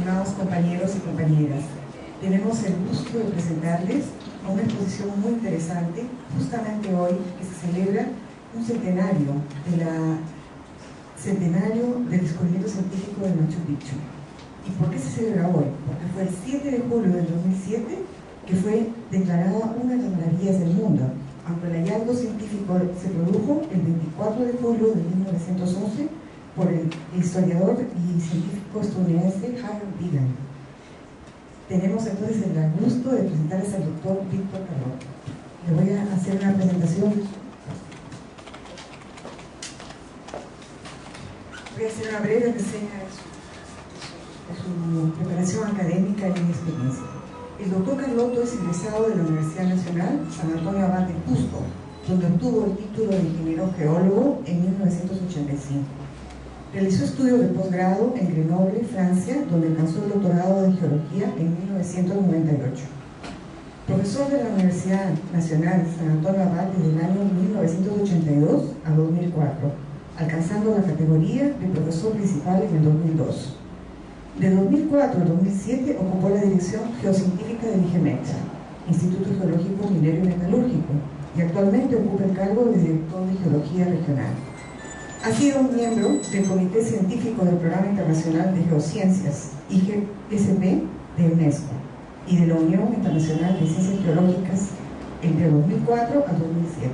estimados compañeros y compañeras. Tenemos el gusto de presentarles a una exposición muy interesante, justamente hoy que se celebra un centenario del descubrimiento científico de Machu Picchu. ¿Y por qué se celebra hoy? Porque fue el 7 de julio del 2007 que fue declarada una de las maravillas del mundo, aunque el hallazgo científico se produjo el 24 de julio de 1911 por el historiador y científico estadounidense Hiram Bingham. Tenemos entonces el gusto de presentarles al doctor Víctor Carlotto. Le voy a hacer una presentación. Voy a hacer una breve reseña de su preparación académica y experiencia. El doctor Carlotto es egresado de la Universidad Nacional San Antonio Abad de Cusco, donde obtuvo el título de ingeniero geólogo en 1985. Realizó estudios de posgrado en Grenoble, Francia, donde alcanzó el doctorado de geología en 1998. Profesor de la Universidad Nacional San Antonio Abad desde el año 1982 a 2004, alcanzando la categoría de profesor principal en el 2002. De 2004 a 2007 ocupó la dirección geocientífica del IGMET, Instituto Geológico Minero y Metalúrgico, y actualmente ocupa el cargo de director de Geología Regional. Ha sido un miembro del Comité Científico del Programa Internacional de Geociencias, IGSP, de UNESCO, y de la Unión Internacional de Ciencias Geológicas entre 2004 a 2007.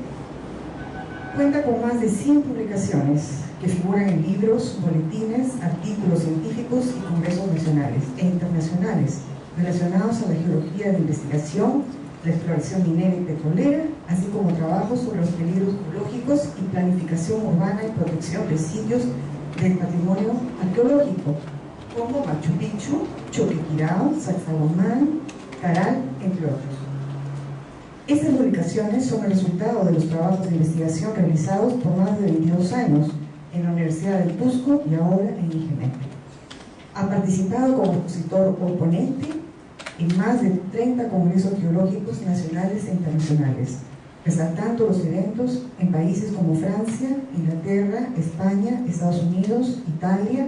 Cuenta con más de 100 publicaciones que figuran en libros, boletines, artículos científicos y congresos nacionales e internacionales relacionados a la geología de investigación, la exploración minera y petrolera, así como trabajos sobre los peligros geológicos y planificación urbana y protección de sitios del patrimonio arqueológico, como Machu Picchu, Choquequirao, Sacsayhuamán, Caral, entre otros. Estas publicaciones son el resultado de los trabajos de investigación realizados por más de 22 años en la Universidad del Cusco y ahora en IGMET. Ha participado como expositor o ponente en más de 30 congresos geológicos nacionales e internacionales, resaltando los eventos en países como Francia, Inglaterra, España, Estados Unidos, Italia,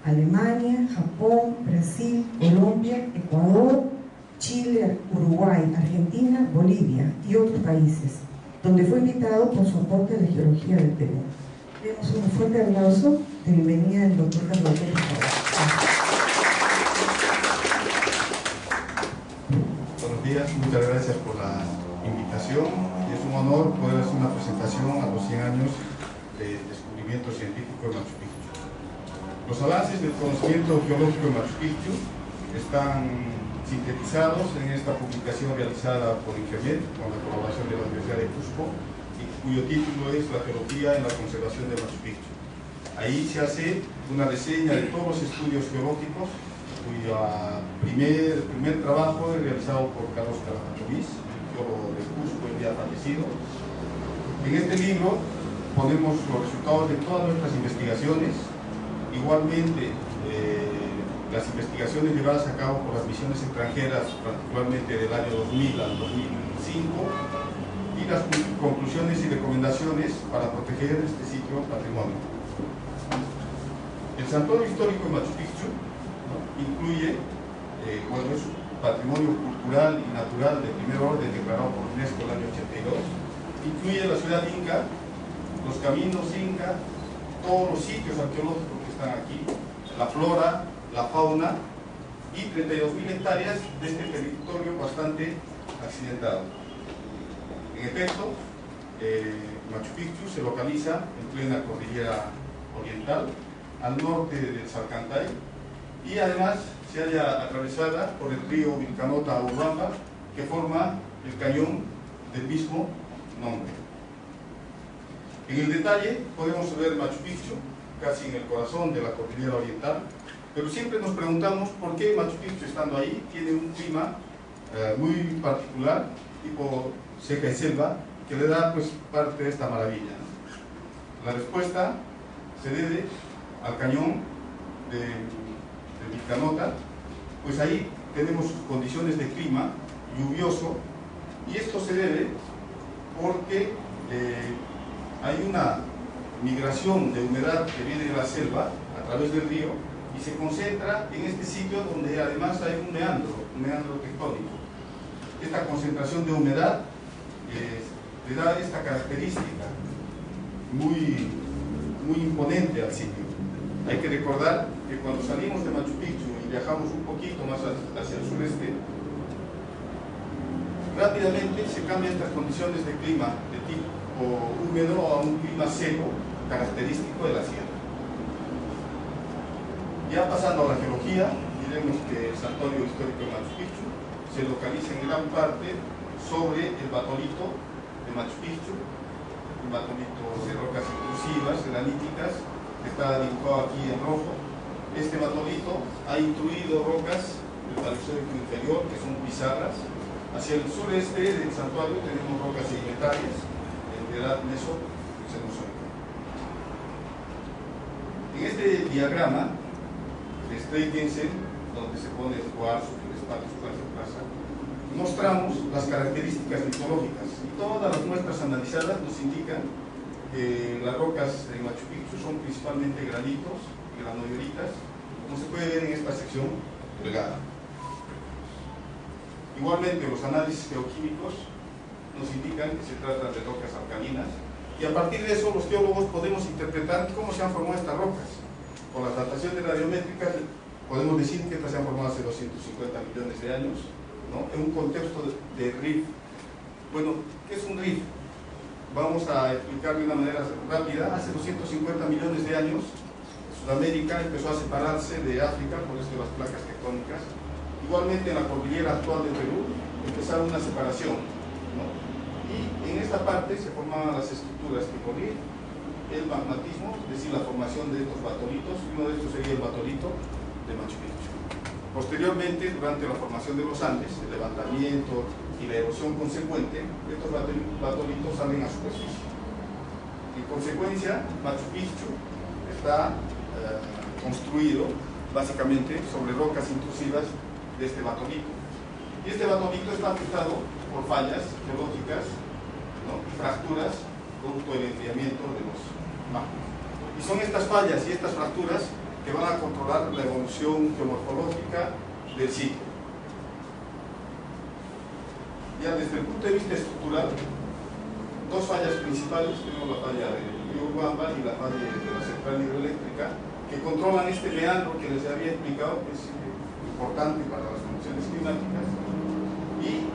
Alemania, Japón, Brasil, Colombia, Ecuador, Chile, Uruguay, Argentina, Bolivia y otros países, donde fue invitado por su aporte a la geología del Perú. Demos un fuerte aplauso de bienvenida al doctor Carlotto. Buenos días, muchas gracias por la invitación. Es un honor poder hacer una presentación a los 100 años del descubrimiento científico de Machu Picchu. Los avances del conocimiento geológico de Machu Picchu están sintetizados en esta publicación realizada por IGMET con la colaboración de la Universidad de Cusco, y cuyo título es La geología en la conservación de Machu Picchu. Ahí se hace una reseña de todos los estudios geológicos, cuyo primer trabajo es realizado por Carlos Caracatobis, geólogo de Cusco, el día fallecido. En este libro ponemos los resultados de todas nuestras investigaciones, igualmente las investigaciones llevadas a cabo por las misiones extranjeras, particularmente del año 2000 al 2005, y las conclusiones y recomendaciones para proteger este sitio patrimonio. El santuario histórico de Machu Picchu incluye, es un patrimonio cultural y natural de primer orden declarado por UNESCO el año 82, incluye la ciudad inca, los caminos inca, todos los sitios arqueológicos que están aquí, la flora, la fauna y 32.000 hectáreas de este territorio bastante accidentado. En efecto, Machu Picchu se localiza en plena cordillera oriental, al norte del Salcantay, y además se halla atravesada por el río Vilcanota Urubamba, que forma el cañón del mismo nombre. En el detalle podemos ver Machu Picchu casi en el corazón de la cordillera oriental, pero siempre nos preguntamos por qué Machu Picchu, estando ahí, tiene un clima muy particular, tipo seca y selva, que le da pues parte de esta maravilla. La respuesta se debe al cañón de Vilcanota, pues ahí tenemos condiciones de clima lluvioso, y esto se debe porque hay una migración de humedad que viene de la selva a través del río y se concentra en este sitio donde además hay un meandro tectónico. Esta concentración de humedad le da esta característica muy imponente al sitio. Hay que recordar que cuando salimos de Machu Picchu y viajamos un poquito más hacia el sureste, rápidamente se cambian estas condiciones de clima de tipo húmedo a un clima seco característico de la sierra. Ya pasando a la geología, diremos que el santuario histórico de Machu Picchu se localiza en gran parte sobre el batolito de Machu Picchu, un batolito de rocas intrusivas, graníticas, que está dibujado aquí en rojo. Este batolito ha intruido rocas del Paleozoico inferior, que son pizarras. Hacia el sureste del santuario tenemos rocas sedimentarias de edad meso-cenozoica. En este diagrama de Strait-Jensen, donde se pone el cuarzo, feldespato, plaza, mostramos las características mitológicas y todas las muestras analizadas nos indican que las rocas de Machu Picchu son principalmente granitos, granodioritas, como se puede ver en esta sección delgada. Igualmente, los análisis geoquímicos nos indican que se trata de rocas alcalinas y a partir de eso los geólogos podemos interpretar cómo se han formado estas rocas. Con las dataciones radiométricas podemos decir que estas se han formado hace 250 millones de años, ¿no? En un contexto de rift. Bueno, ¿qué es un rift? Vamos a explicar de una manera rápida. Hace 250 millones de años, Sudamérica empezó a separarse de África por esto de las placas tectónicas. Igualmente en la cordillera actual de Perú empezaron una separación, ¿no? Y en esta parte se formaban las estructuras que ponían el magmatismo, es decir, la formación de estos batolitos, y uno de estos sería el batolito de Machu Picchu. Posteriormente, durante la formación de los Andes, el levantamiento y la erosión consecuente, estos batolitos salen a superficie. En consecuencia, Machu Picchu está construido básicamente sobre rocas intrusivas de este batolito. Y este batolito está afectado por fallas geológicas, ¿no? Y fracturas producto del enfriamiento de los magmas. Y son estas fallas y estas fracturas que van a controlar la evolución geomorfológica del sitio. Ya desde el punto de vista estructural, dos fallas principales, tenemos la falla de Urubamba y la falla de la central hidroeléctrica, que controlan este meandro que les había explicado, que es importante para las condiciones climáticas. Y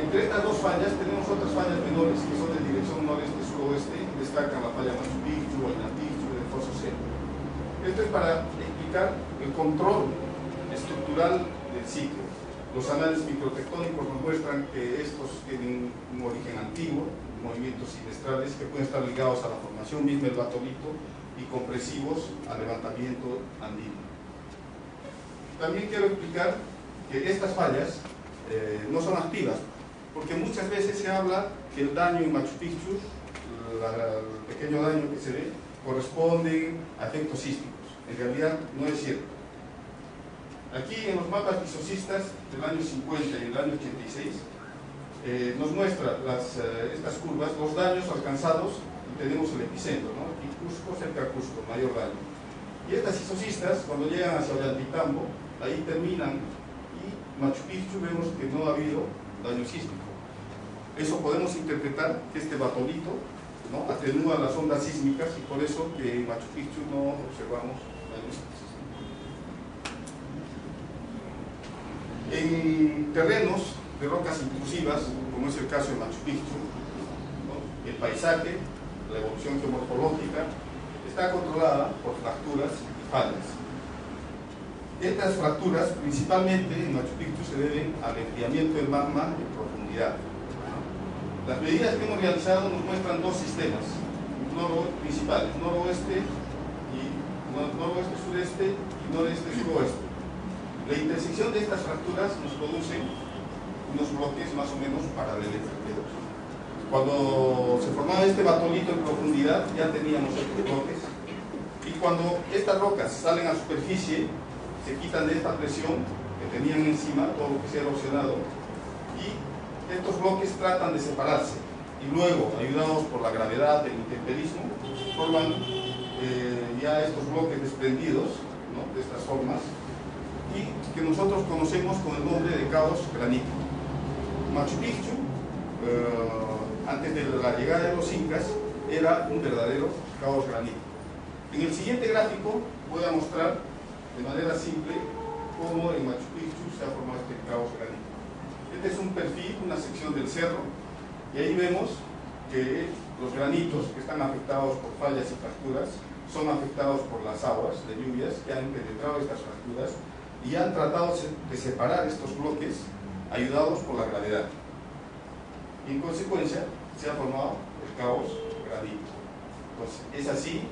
entre estas dos fallas tenemos otras fallas menores que son de dirección noreste-suroeste, y destacan la falla Machu Picchu, Huayna Picchu, el Foso C. Esto es para explicar el control estructural del sitio. Los análisis microtectónicos nos muestran que estos tienen un origen antiguo, movimientos siniestrales que pueden estar ligados a la formación misma del batolito y compresivos al levantamiento andino. También quiero explicar que estas fallas no son activas, porque muchas veces se habla que el daño en Machu Picchu, el pequeño daño que se ve, corresponde a efectos sísmicos. En realidad no es cierto. Aquí en los mapas lisosistas del año 50 y el año 86 nos muestra estas curvas, los daños alcanzados, y tenemos el epicentro, ¿no? Aquí Cusco, cerca de Cusco, mayor daño. Y estas lisosistas, cuando llegan hacia Ollantaytambo, ahí terminan, y Machu Picchu vemos que no ha habido daño sísmico. Eso podemos interpretar que este batolito, ¿no?, atenúa las ondas sísmicas, y por eso que en Machu Picchu no observamos daño sísmico. En terrenos de rocas intrusivas, como es el caso de Machu Picchu, ¿no?, el paisaje, la evolución geomorfológica, está controlada por fracturas y fallas. Estas fracturas, principalmente en Machu Picchu, se deben al enfriamiento del magma en profundidad. Las medidas que hemos realizado nos muestran dos sistemas principales, noroeste, sureste y noreste, suroeste. La intersección de estas fracturas nos produce unos bloques más o menos paralelos. Cuando se formaba este batolito en profundidad, ya teníamos estos bloques, y cuando estas rocas salen a superficie, se quitan de esta presión que tenían encima, todo lo que se ha erosionado, y estos bloques tratan de separarse, y luego, ayudados por la gravedad del intemperismo, forman ya estos bloques desprendidos, ¿no?, de estas formas, y que nosotros conocemos con el nombre de caos granítico. Machu Picchu, antes de la llegada de los incas, era un verdadero caos granítico. En el siguiente gráfico voy a mostrar de manera simple cómo en Machu Picchu se ha formado este caos granítico. Este es un perfil, una sección del cerro, y ahí vemos que los granitos que están afectados por fallas y fracturas son afectados por las aguas de lluvias que han penetrado estas fracturas y han tratado de separar estos bloques ayudados por la gravedad. Y en consecuencia se ha formado el caos granítico. Entonces, es así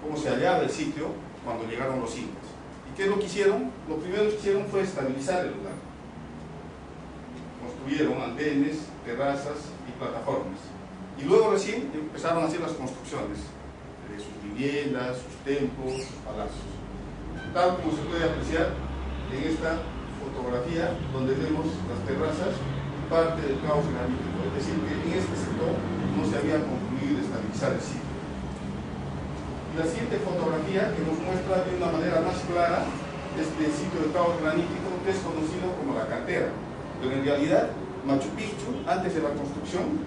como se hallaba el sitio cuando llegaron los incas. ¿Y qué es lo que hicieron? Lo primero que hicieron fue estabilizar el lugar. Construyeron andenes, terrazas y plataformas. Y luego recién empezaron a hacer las construcciones de sus viviendas, sus templos, sus palacios. Tal como se puede apreciar en esta fotografía, donde vemos las terrazas y parte del caos granítico. Es decir, que en este sector no se había concluido de estabilizar el sitio. Y la siguiente fotografía, que nos muestra de una manera más clara este sitio del caos granítico, que es conocido como la cantera. Pero en realidad, Machu Picchu, antes de la construcción,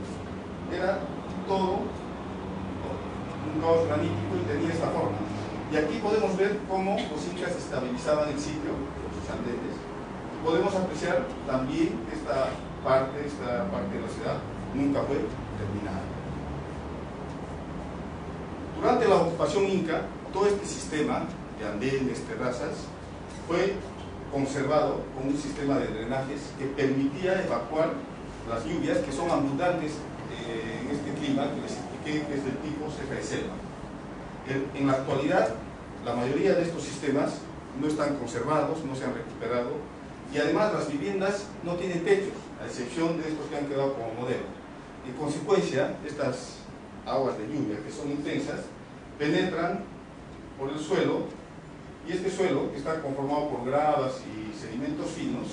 era todo un caos granítico y tenía esta forma. Y aquí podemos ver cómo los incas estabilizaban el sitio con sus andenes. Podemos apreciar también que esta parte de la ciudad nunca fue terminada. Durante la ocupación inca, todo este sistema de andenes, terrazas, fue conservado con un sistema de drenajes que permitía evacuar las lluvias, que son abundantes en este clima que les expliqué, que es del tipo ceja de selva. En la actualidad, la mayoría de estos sistemas no están conservados, no se han recuperado, y además las viviendas no tienen techos, a excepción de estos que han quedado como modelo. En consecuencia, estas aguas de lluvia, que son intensas, penetran por el suelo, y este suelo, que está conformado por gravas y sedimentos finos,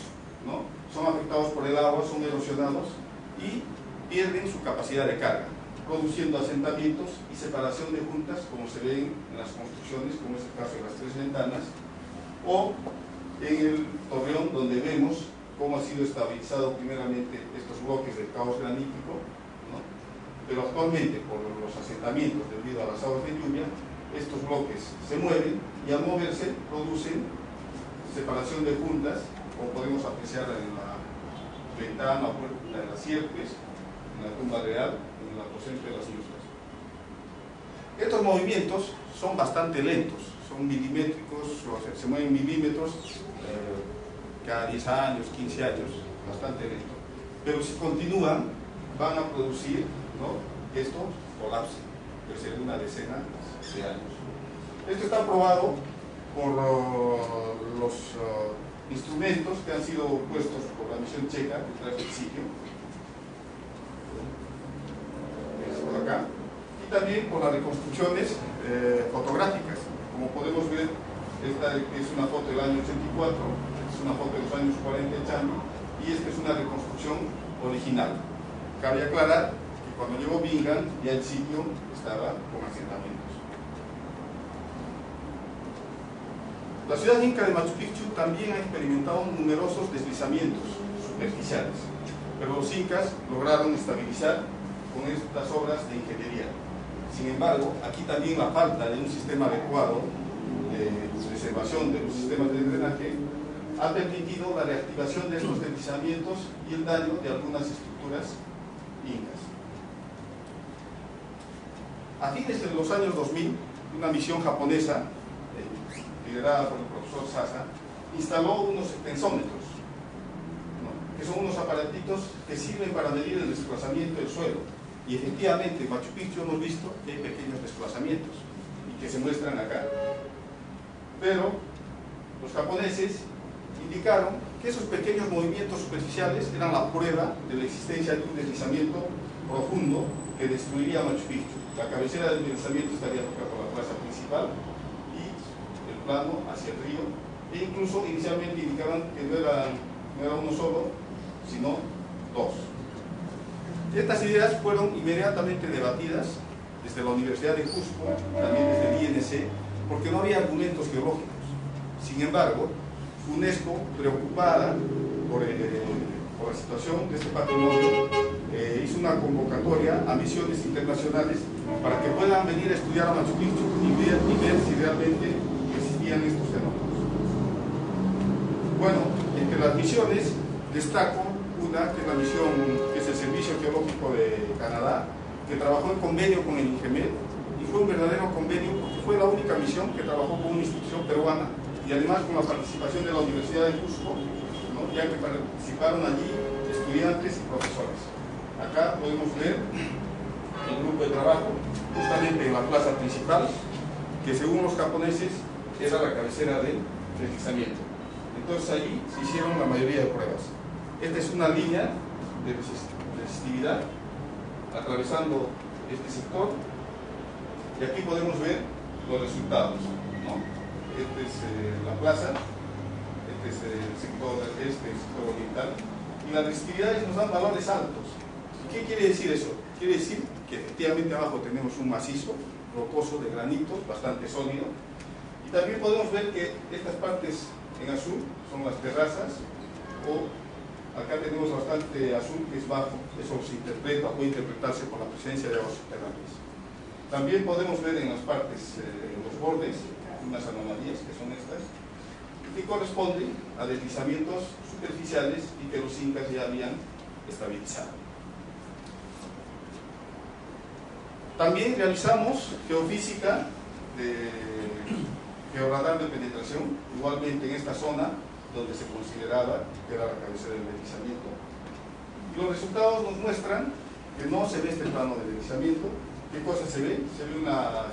¿no?, son afectados por el agua, son erosionados y pierden su capacidad de carga, produciendo asentamientos y separación de juntas, como se ven en las construcciones, como es el caso de las tres ventanas, o en el torreón, donde vemos cómo ha sido estabilizado primeramente estos bloques del caos granítico, ¿no?, pero actualmente, por los asentamientos debido a las aguas de lluvia, estos bloques se mueven y al moverse producen separación de juntas, como podemos apreciar en la ventana o puerta de las sierpes, en la tumba real, en el aposento de las yustas. Estos movimientos son bastante lentos, son milimétricos, o sea, se mueven milímetros cada 10 años, 15 años, bastante lento. Pero si continúan, van a producir, ¿no?, que esto colapse, puede ser una decena de años. Esto está probado por los instrumentos que han sido puestos por la misión checa detrás del sitio, es por acá, y también por las reconstrucciones fotográficas. Como podemos ver, esta es una foto del año 84, es una foto de los años 40 en Chami, y esta es una reconstrucción original. Cabe aclarar que cuando llegó Bingham ya el sitio estaba con asentamientos. La ciudad inca de Machu Picchu también ha experimentado numerosos deslizamientos superficiales, pero los incas lograron estabilizar con estas obras de ingeniería. Sin embargo, aquí también la falta de un sistema adecuado de preservación de los sistemas de drenaje ha permitido la reactivación de estos deslizamientos y el daño de algunas estructuras incas. A fines de los años 2000, una misión japonesa liderada por el profesor Sasa, instaló unos tensómetros, ¿no?, que son unos aparatitos que sirven para medir el desplazamiento del suelo. Y efectivamente, en Machu Picchu hemos visto que hay pequeños desplazamientos y que se muestran acá. Pero los japoneses indicaron que esos pequeños movimientos superficiales eran la prueba de la existencia de un deslizamiento profundo que destruiría Machu Picchu. La cabecera del deslizamiento estaría tocada por la plaza principal y el plano hacia el río, e incluso inicialmente indicaban que no era uno solo, sino dos. Estas ideas fueron inmediatamente debatidas desde la Universidad de Cusco, también desde el INC, porque no había argumentos geológicos. Sin embargo, UNESCO, preocupada por la situación de este patrimonio, hizo una convocatoria a misiones internacionales para que puedan venir a estudiar a Machu Picchu y ver si realmente existían estos fenómenos. Bueno, entre las misiones destaco una que es la misión, que es el Servicio Geológico de Canadá, que trabajó en convenio con el INGEMED, y fue un verdadero convenio porque fue la única misión que trabajó con una institución peruana y además con la participación de la Universidad de Cusco, ¿no? Ya que participaron allí estudiantes y profesores. Acá podemos ver el grupo de trabajo justamente en la plaza principal, que según los japoneses era la cabecera del deslizamiento. Entonces allí se hicieron la mayoría de pruebas. Esta es una línea de resistividad atravesando este sector y aquí podemos ver los resultados, ¿no? Esta es la plaza, este es el sector oriental, y las resistividades nos dan valores altos. ¿Qué quiere decir eso? Quiere decir que efectivamente abajo tenemos un macizo rocoso de granito bastante sólido, y también podemos ver que estas partes en azul son las terrazas, o acá tenemos bastante azul que es bajo. Eso se interpreta, puede interpretarse por la presencia de aguas subterráneas. También podemos ver en las partes, en los bordes, unas anomalías que son estas, que corresponden a deslizamientos superficiales y que los incas ya habían estabilizado. También realizamos geofísica de georradar de penetración, igualmente en esta zona donde se consideraba que era la cabecera del deslizamiento. Y los resultados nos muestran que no se ve este plano de deslizamiento. ¿Qué cosa se ve? Se ve una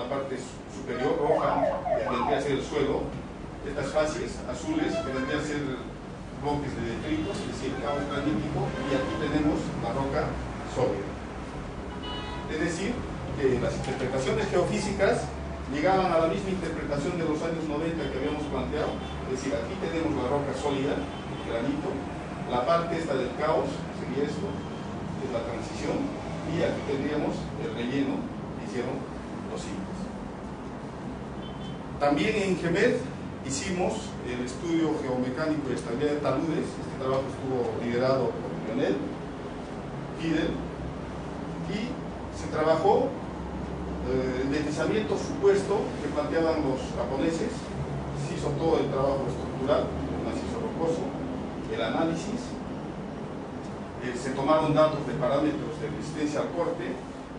parte superior roja, que vendría a ser el suelo, estas facies azules, que vendrían a ser bloques de detritos, es decir, caos granítico, y aquí tenemos la roca sólida. Es decir, que las interpretaciones geofísicas llegaban a la misma interpretación de los años 90 que habíamos planteado, es decir, aquí tenemos la roca sólida, el granito, la parte esta del caos, sería esto, es la transición, y aquí tendríamos el relleno que hicieron los incas. También en INGEMED hicimos el estudio geomecánico de estabilidad de taludes. Este trabajo estuvo liderado por Lionel Fidel, y se trabajó el deslizamiento supuesto que planteaban los japoneses. Se hizo todo el trabajo estructural, el macizo rocoso, el análisis, se tomaron datos de parámetros de resistencia al corte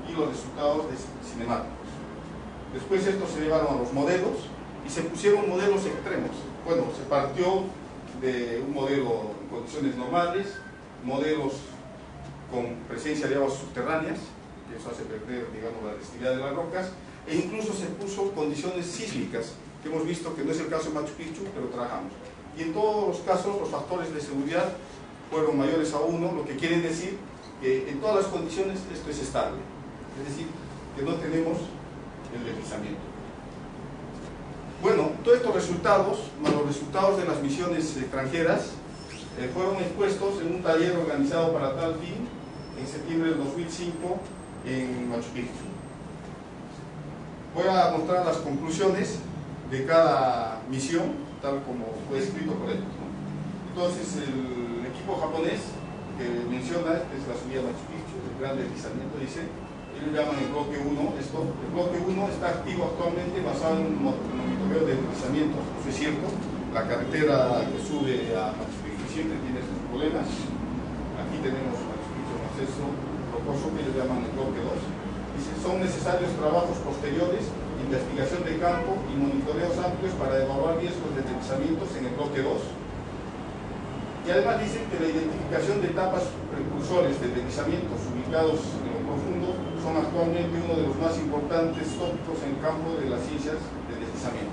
y los resultados cinemáticos. Después estos se llevaron a los modelos y se pusieron modelos extremos. Bueno, se partió de un modelo en condiciones normales, modelos con presencia de aguas subterráneas, que eso hace perder, digamos, la resistividad de las rocas, e incluso se puso condiciones sísmicas, que hemos visto que no es el caso de Machu Picchu, pero trabajamos. Y en todos los casos los factores de seguridad fueron mayores a 1, lo que quiere decir que en todas las condiciones esto es estable, es decir, que no tenemos el deslizamiento. Bueno, todos estos resultados, más los resultados de las misiones extranjeras, fueron expuestos en un taller organizado para tal fin en septiembre del 2005 en Machu Picchu. Voy a mostrar las conclusiones de cada misión, tal como fue escrito por ellos, ¿no? Entonces, el equipo japonés que menciona, es la subida a Machu Picchu, el gran deslizamiento, dice, ellos llaman el bloque 1, el bloque 1 está activo actualmente basado en un monitoreo de deslizamientos. Eso es cierto, la carretera que sube a Machu Picchu siempre tiene sus problemas. Aquí tenemos Machu Picchu en acceso rocoso, que ellos llaman el bloque 2. Dice, son necesarios trabajos posteriores, investigación de campo y monitoreos amplios para evaluar riesgos de deslizamientos en el bloque 2. Y además dicen que la identificación de etapas precursores de deslizamientos ubicados en lo profundo son actualmente uno de los más importantes tópicos en el campo de las ciencias de deslizamiento.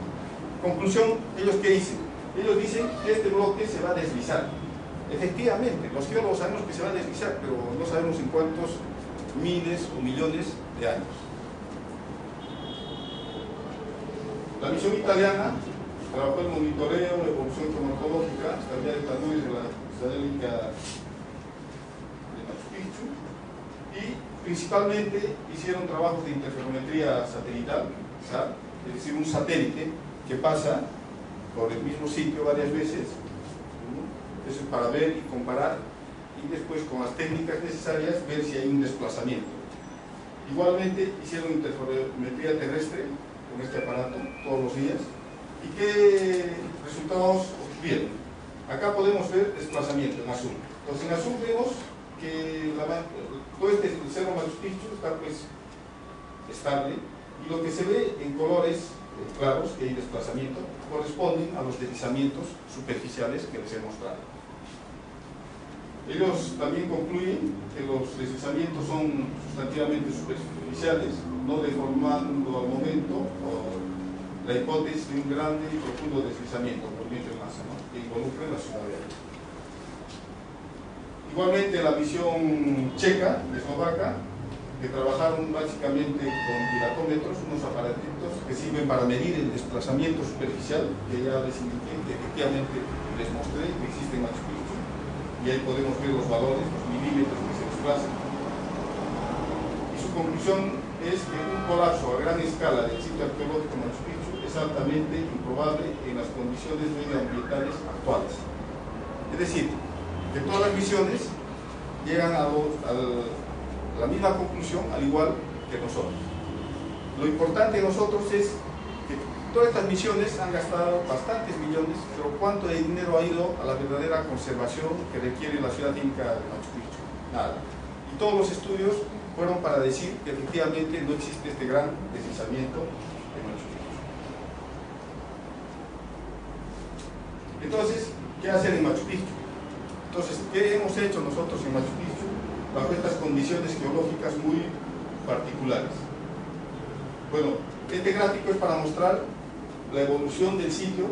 Conclusión, ¿ellos qué dicen? Ellos dicen que este bloque se va a deslizar. Efectivamente, los geólogos sabemos que se va a deslizar, pero no sabemos en cuántos miles o millones de años. La misión italiana trabajó el monitoreo, la evolución geomorfológica, estabilidad de taludes de la ciudadela inca de Machu Picchu, y principalmente hicieron trabajos de interferometría satelital, ¿sabes? es decir, un satélite que pasa por el mismo sitio varias veces, ¿no? Eso es para ver y comparar, y después con las técnicas necesarias ver si hay un desplazamiento. Igualmente hicieron interferometría terrestre con este aparato todos los días. ¿Y qué resultados obtuvieron? Acá podemos ver desplazamiento en azul. Entonces en azul vemos que todo este cerro Machu Picchu está pues estable, y lo que se ve en colores claros, que hay desplazamiento, corresponden a los deslizamientos superficiales que les he mostrado. Ellos también concluyen que los deslizamientos son sustantivamente superficiales, no deformando al momento la hipótesis de un grande y profundo deslizamiento, movimiento en masa, ¿no?, que involucre la ciudad de ahí. Igualmente la misión checa, eslovaca, que trabajaron básicamente con dilatómetros, unos aparatitos que sirven para medir el desplazamiento superficial, que ya les indiqué, que efectivamente les mostré que existe en Machu Picchu, y ahí podemos ver los valores, los milímetros que se desplazan. Y su conclusión es que un colapso a gran escala del sitio arqueológico Machu Picchu es altamente improbable en las condiciones medioambientales actuales. Es decir, que todas las misiones llegan a la misma conclusión, al igual que nosotros. Lo importante de nosotros es que todas estas misiones han gastado bastantes millones, pero ¿cuánto de dinero ha ido a la verdadera conservación que requiere la ciudad inca de Machu Picchu? Nada. Y todos los estudios fueron para decir que efectivamente no existe este gran deslizamiento en Machu Picchu. Entonces, ¿qué hacer en Machu Picchu? Entonces, ¿qué hemos hecho nosotros en Machu Picchu bajo estas condiciones geológicas muy particulares? Bueno, este gráfico es para mostrar la evolución del sitio,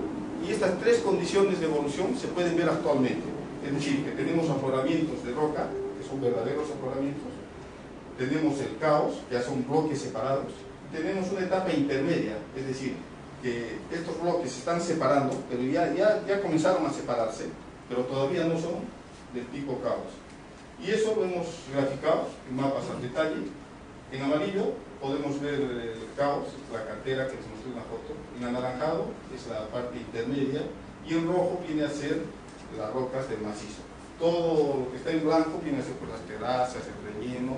y estas tres condiciones de evolución se pueden ver actualmente. Es decir, que tenemos afloramientos de roca, que son verdaderos afloramientos, tenemos el caos, que ya son bloques separados, y tenemos una etapa intermedia, es decir, que estos bloques se están separando, pero ya comenzaron a separarse, pero todavía no son del tipo caos. Y eso lo hemos graficado en mapas al detalle. En amarillo podemos ver el caos, la cantera que les mostré en una foto. En anaranjado es la parte intermedia, y en rojo viene a ser las rocas del macizo. Todo lo que está en blanco viene a ser por las terrazas, el relleno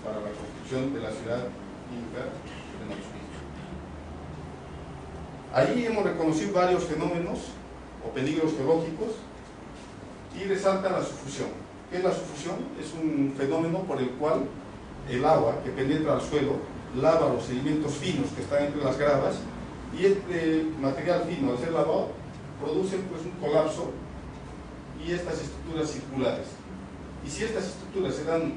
para la construcción de la ciudad inca de Machu Picchu. Ahí hemos reconocido varios fenómenos o peligros geológicos, y resalta la subfusión. ¿Qué es la subfusión? Es un fenómeno por el cual el agua que penetra al suelo lava los sedimentos finos que están entre las gravas, y este material fino, al ser lavado, produce pues un colapso y estas estructuras circulares. Y si estas estructuras se dan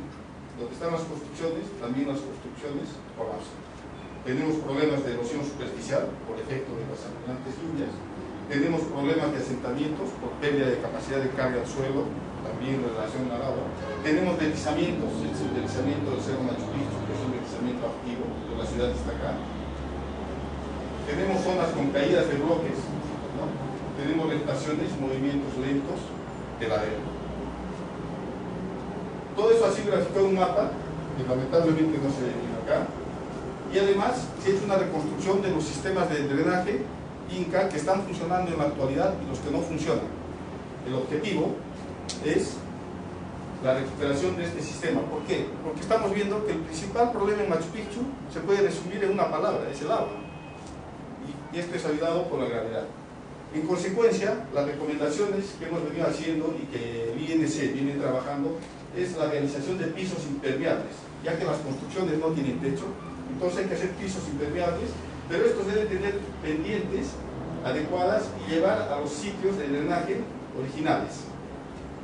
donde están las construcciones, también las construcciones colapsan. Tenemos problemas de erosión superficial por efecto de las abundantes lluvias. Tenemos problemas de asentamientos por pérdida de capacidad de carga al suelo, también en relación al agua. Tenemos deslizamientos, el deslizamiento del cerro Machu Picchu, que es un deslizamiento activo de la ciudad destacada. Tenemos zonas con caídas de bloques, ¿no? Tenemos rotaciones, movimientos lentos de la arena. Todo eso ha sido graficado en un mapa, que lamentablemente no se ve acá. Y además se ha hecho una reconstrucción de los sistemas de drenaje inca que están funcionando en la actualidad y los que no funcionan. El objetivo es la recuperación de este sistema. ¿Por qué? Porque estamos viendo que el principal problema en Machu Picchu se puede resumir en una palabra, es el agua. Y esto es ayudado por la gravedad. En consecuencia, las recomendaciones que hemos venido haciendo y que el INC viene trabajando es la realización de pisos impermeables, ya que las construcciones no tienen techo. Entonces hay que hacer pisos impermeables, pero estos deben tener pendientes adecuadas y llevar a los sitios de drenaje originales.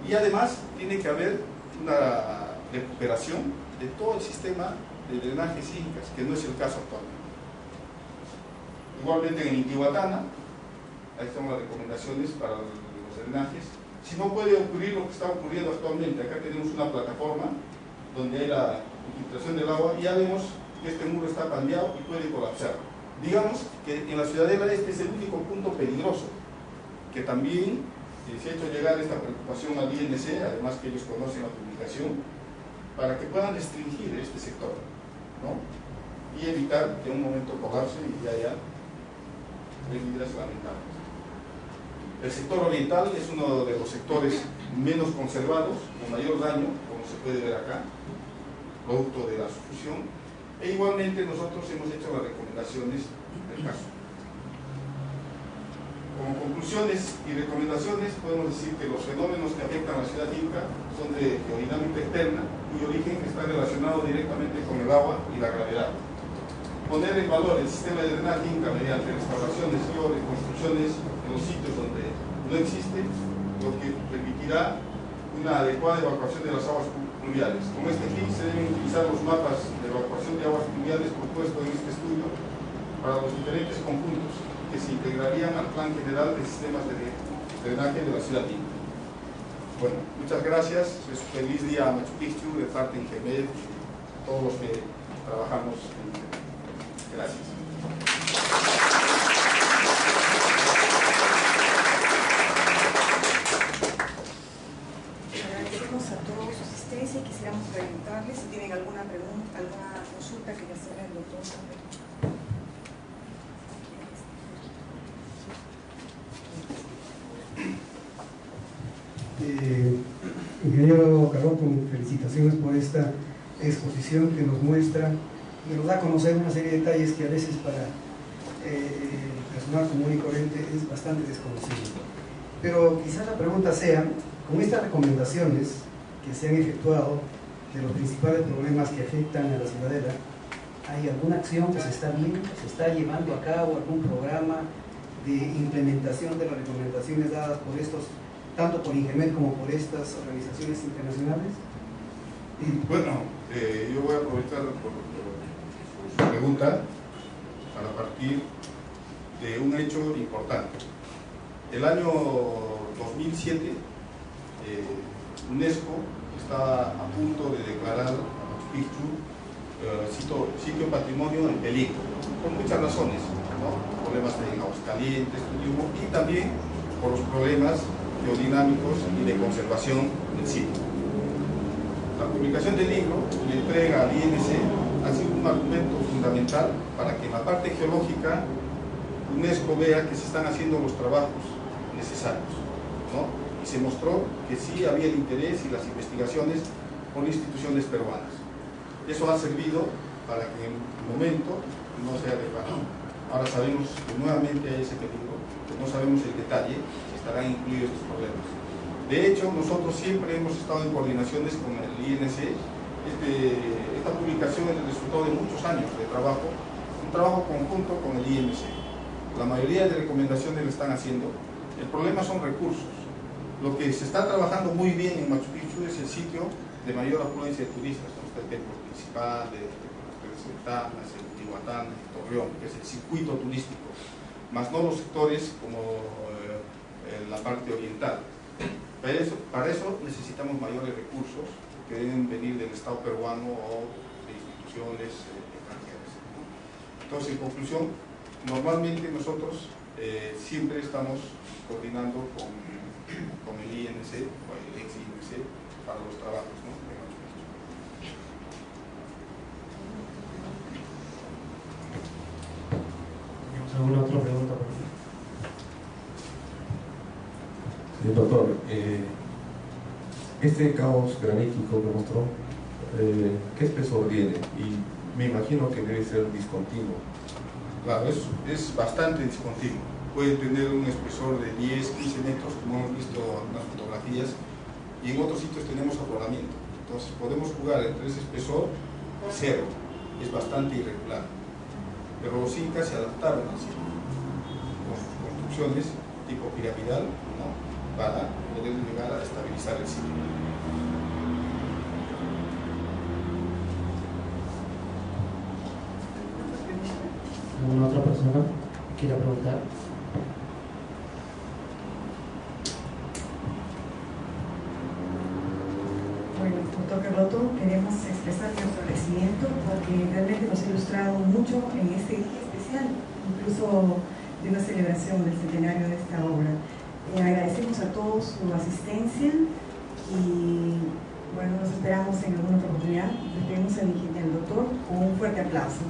Y además tiene que haber una recuperación de todo el sistema de drenajes incas, que no es el caso actualmente. Igualmente en Intihuatana, ahí están las recomendaciones para los drenajes. Si no puede ocurrir lo que está ocurriendo actualmente, acá tenemos una plataforma donde hay la infiltración del agua, y ya vemos que este muro está pandeado y puede colapsar. Digamos que en la Ciudadela este es el único punto peligroso, que también se ha hecho llegar esta preocupación al INC, además que ellos conocen la publicación, para que puedan restringir este sector, ¿no? Y evitar que en un momento colapse y haya medidas lamentables. El sector oriental es uno de los sectores menos conservados, con mayor daño, como se puede ver acá, producto de la fusión, e igualmente nosotros hemos hecho las recomendaciones del caso. Como conclusiones y recomendaciones podemos decir que los fenómenos que afectan a la ciudad Inca son de geodinámica externa, cuyo origen está relacionado directamente con el agua y la gravedad. Poner en valor el sistema de drenaje Inca mediante restauraciones y o reconstrucciones en los sitios donde no existe, lo que permitirá una adecuada evacuación de las aguas pluviales. Con este fin se deben utilizar los mapas de evacuación de aguas pluviales propuestos en este estudio para los diferentes conjuntos que se integrarían al plan general de sistemas de drenaje de la ciudad Inca. Bueno, muchas gracias. Feliz día a Machu Picchu de parte de INGEMED, todos los que trabajamos en INGEMED. Gracias. Agradecemos a todos su asistencia y quisiéramos preguntarles si tienen alguna pregunta, alguna consulta que ya hacerle al doctor. Ingeniero Carlotto, felicitaciones por esta exposición que nos muestra y nos da a conocer una serie de detalles que a veces para el personal común y corriente es bastante desconocido. Pero quizás la pregunta sea, con estas recomendaciones que se han efectuado de los principales problemas que afectan a la ciudadela, ¿hay alguna acción que se está viendo, se está llevando a cabo, algún programa de implementación de las recomendaciones dadas por estos, tanto por INGEMED como por estas organizaciones internacionales? Bueno, yo voy a aprovechar por su pregunta para partir de un hecho importante. El año 2007, UNESCO está a punto de declarar a Machu Picchu sitio patrimonio en peligro, por muchas razones, ¿no? Problemas de aguas calientes, turismo, y también por los problemas geodinámicos y de conservación del sitio. La publicación del libro y la entrega al INC ha sido un argumento fundamental para que en la parte geológica UNESCO vea que se están haciendo los trabajos necesarios, ¿no? Y se mostró que sí había el interés y las investigaciones por instituciones peruanas. Eso ha servido para que en el momento no sea declarado. Ahora sabemos que nuevamente hay ese peligro, que no sabemos el detalle, si estarán incluidos estos problemas. De hecho, nosotros siempre hemos estado en coordinaciones con el INC. Esta publicación es el resultado de muchos años de trabajo, un trabajo conjunto con el INC. La mayoría de recomendaciones lo están haciendo. El problema son recursos. Lo que se está trabajando muy bien en Machu Picchu es el sitio de mayor afluencia de turistas, donde está el templo principal, de Ventanas, el Tihuatán, el Torreón, que es el circuito turístico, más no los sectores como la parte oriental. Para eso necesitamos mayores recursos que deben venir del Estado peruano o de instituciones extranjeras. Entonces, en conclusión, normalmente nosotros siempre estamos coordinando con el INC o el ex-INC para los trabajos, ¿no? ¿Tenemos alguna otra pregunta por aquí? Señor doctor, este caos granítico que mostró, ¿qué espesor tiene? Y me imagino que debe ser discontinuo. Claro, es bastante discontinuo. Puede tener un espesor de 10, 15 metros, como hemos visto en las fotografías, y en otros sitios tenemos afloramiento. Entonces podemos jugar entre ese espesor y cero. Es bastante irregular. Pero los incas se adaptaron al sitio con sus construcciones tipo piramidal, ¿no? Para poder llegar a estabilizar el sitio. ¿Alguna otra persona que quiera preguntar? Bueno, doctor Carlotto, queremos expresar nuestro agradecimiento porque realmente nos ha ilustrado mucho en este día especial, incluso de una celebración del centenario de esta obra. Agradecemos a todos su asistencia y bueno, nos esperamos en alguna otra oportunidad. Despedimos al doctor con un fuerte aplauso.